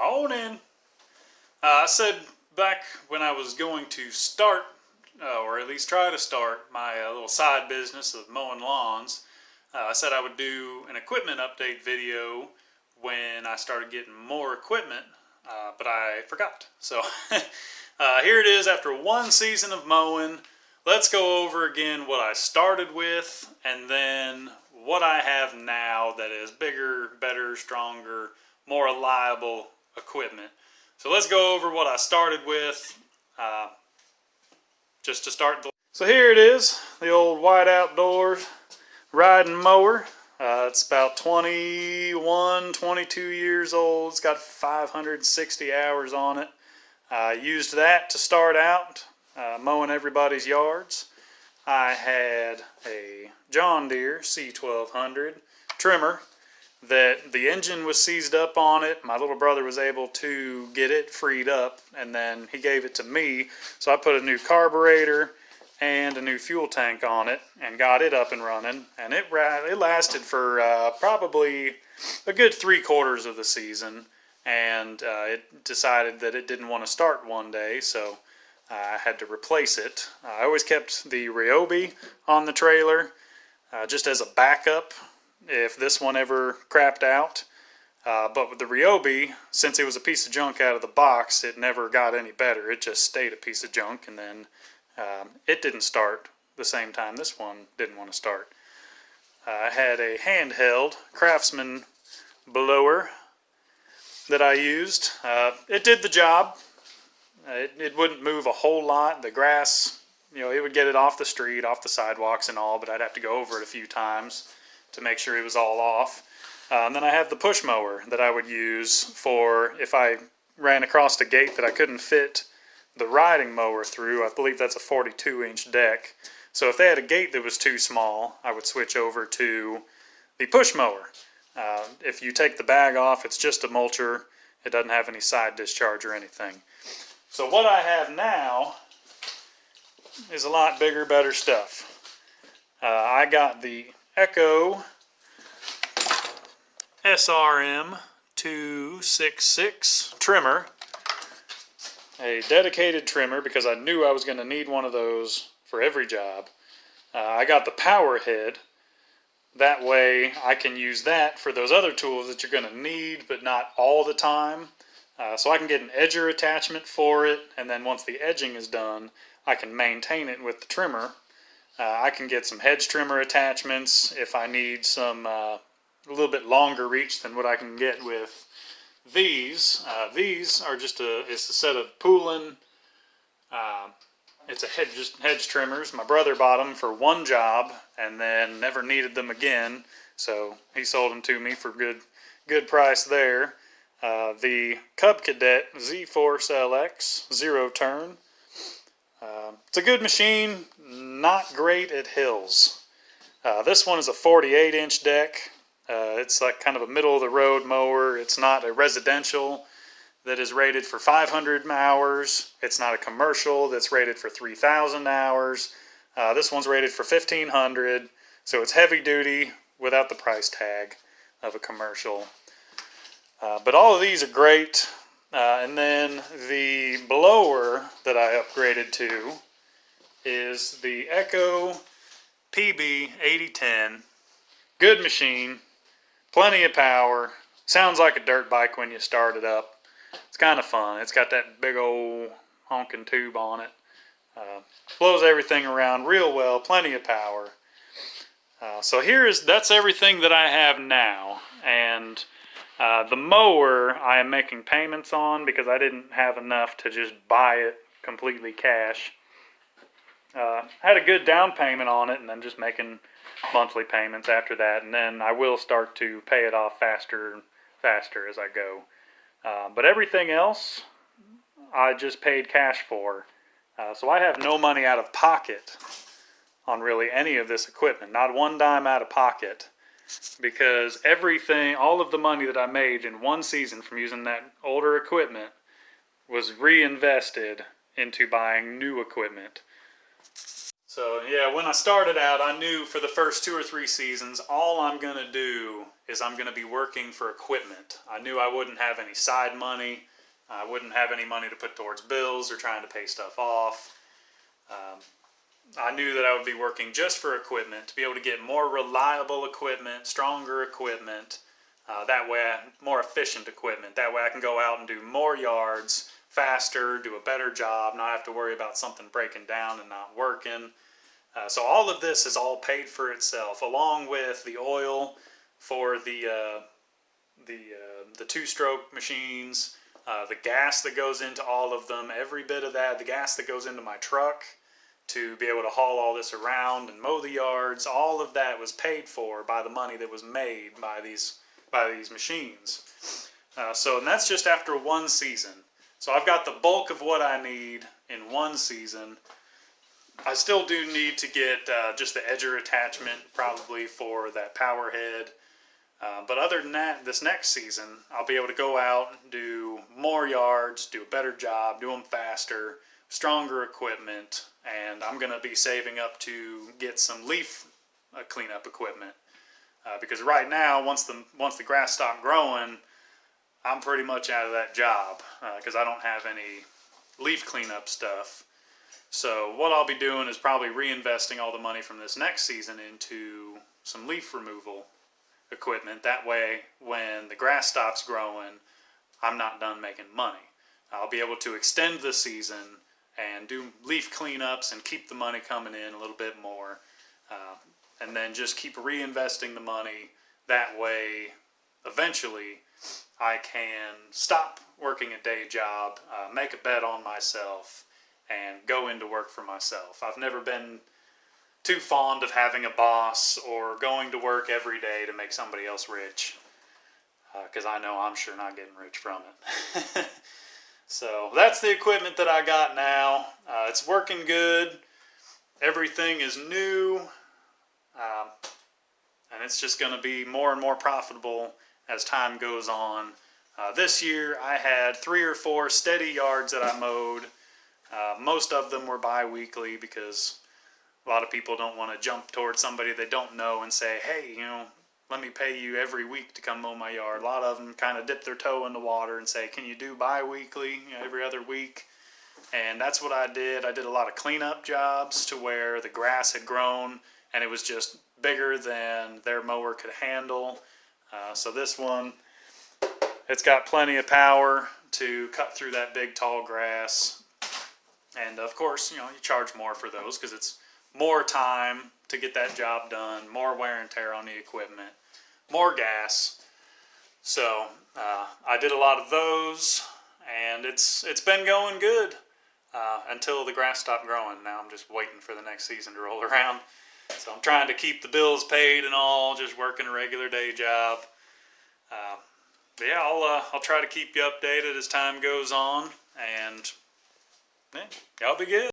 Morning. I said back when I was going to start, or at least try to start, my little side business of mowing lawns, I said I would do an equipment update video when I started getting more equipment, but I forgot. So here it is after one season of mowing. Let's go over again what I started with and then what I have now that is bigger, better, stronger, more reliable equipment. So let's go over what I started with just to start. So here it is, the old White Outdoors riding mower. It's about 21, 22 years old. It's got 560 hours on it. I used that to start out mowing everybody's yards. I had a John Deere C1200 trimmer that the engine was seized up on it. My little brother was able to get it freed up, and then he gave it to me. So I put a new carburetor and a new fuel tank on it and got it up and running. And it lasted for probably a good 3/4 of the season. And it decided that it didn't want to start one day, so I had to replace it. I always kept the Ryobi on the trailer just as a backup if this one ever crapped out. But with the Ryobi, since it was a piece of junk out of the box, it never got any better. It just stayed a piece of junk, and then it didn't start the same time this one didn't want to start. I had a handheld Craftsman blower that I used. It did the job. It wouldn't move a whole lot. The grass, it would get it off the street, off the sidewalks and all, but I'd have to go over it a few times to make sure it was all off. And then I have the push mower that I would use for if I ran across a gate that I couldn't fit the riding mower through. I believe that's a 42-inch deck. So if they had a gate that was too small, I would switch over to the push mower. If you take the bag off, it's just a mulcher. It doesn't have any side discharge or anything. So what I have now is a lot bigger, better stuff. I got the Echo SRM 266 trimmer, a dedicated trimmer because I knew I was going to need one of those for every job. I got the power head. That way I can use that for those other tools that you're going to need, but not all the time. So I can get an edger attachment for it, and then once the edging is done, I can maintain it with the trimmer. I can get some hedge trimmer attachments if I need some a little bit longer reach than what I can get with these. These are it's a set of Poulan. It's just hedge trimmers. My brother bought them for one job and then never needed them again, so he sold them to me for good price there. The Cub Cadet Z-Force LX zero turn. It's a good machine, not great at hills. This one is a 48-inch deck. It's like kind of a middle of the road mower. It's not a residential that is rated for 500 hours. It's not a commercial that's rated for 3,000 hours. This one's rated for 1,500, so it's heavy duty without the price tag of a commercial. But all of these are great. And then the blower that I upgraded to is the Echo PB8010. Good machine, plenty of power. Sounds like a dirt bike when you start it up. It's kind of fun. It's got that big old honking tube on it. Blows everything around real well, plenty of power. So that's everything that I have now. And the mower I am making payments on because I didn't have enough to just buy it completely cash. I had a good down payment on it and then just making monthly payments after that. And then I will start to pay it off faster and faster as I go. But everything else I just paid cash for. So I have no money out of pocket on really any of this equipment. Not one dime out of pocket. Because all of the money that I made in one season from using that older equipment was reinvested into buying new equipment. So yeah, when I started out, I knew for the first 2 or 3 seasons, all I'm going to do is I'm going to be working for equipment. I knew I wouldn't have any side money. I wouldn't have any money to put towards bills or trying to pay stuff off. I knew that I would be working just for equipment to be able to get more reliable equipment, stronger equipment, that way more efficient equipment. That way I can go out and do more yards faster, do a better job, not have to worry about something breaking down and not working. So all of this is all paid for itself, along with the oil for the two-stroke machines, the gas that goes into all of them, every bit of that, the gas that goes into my truck to be able to haul all this around and mow the yards. All of that was paid for by the money that was made by these machines. And that's just after one season. So I've got the bulk of what I need in one season. I still do need to get just the edger attachment probably for that power head. But other than that, this next season, I'll be able to go out, do more yards, do a better job, do them faster, stronger equipment, and I'm going to be saving up to get some leaf cleanup equipment. Because right now, once the grass stopped growing, I'm pretty much out of that job because I don't have any leaf cleanup stuff. So what I'll be doing is probably reinvesting all the money from this next season into some leaf removal equipment. That way, when the grass stops growing, I'm not done making money. I'll be able to extend the season and do leaf cleanups and keep the money coming in a little bit more. And then just keep reinvesting the money. That way, eventually, I can stop working a day job, make a bet on myself, and go into work for myself. I've never been too fond of having a boss or going to work every day to make somebody else rich, because I know I'm sure not getting rich from it. So that's the equipment that I got now. It's working good. Everything is new. And it's just going to be more and more profitable as time goes on. This year I had 3 or 4 steady yards that I mowed. Most of them were bi-weekly because a lot of people don't want to jump towards somebody they don't know and say, hey, let me pay you every week to come mow my yard. A lot of them kind of dip their toe in the water and say, can you do bi-weekly, every other week? And that's what I did. I did a lot of cleanup jobs to where the grass had grown and it was just bigger than their mower could handle. So this one, it's got plenty of power to cut through that big tall grass. And of course, you charge more for those because it's more time to get that job done, more wear and tear on the equipment, more gas. So I did a lot of those, and it's been going good until the grass stopped growing. Now I'm just waiting for the next season to roll around. So I'm trying to keep the bills paid and all, just working a regular day job. But yeah, I'll try to keep you updated as time goes on, and yeah, y'all be good.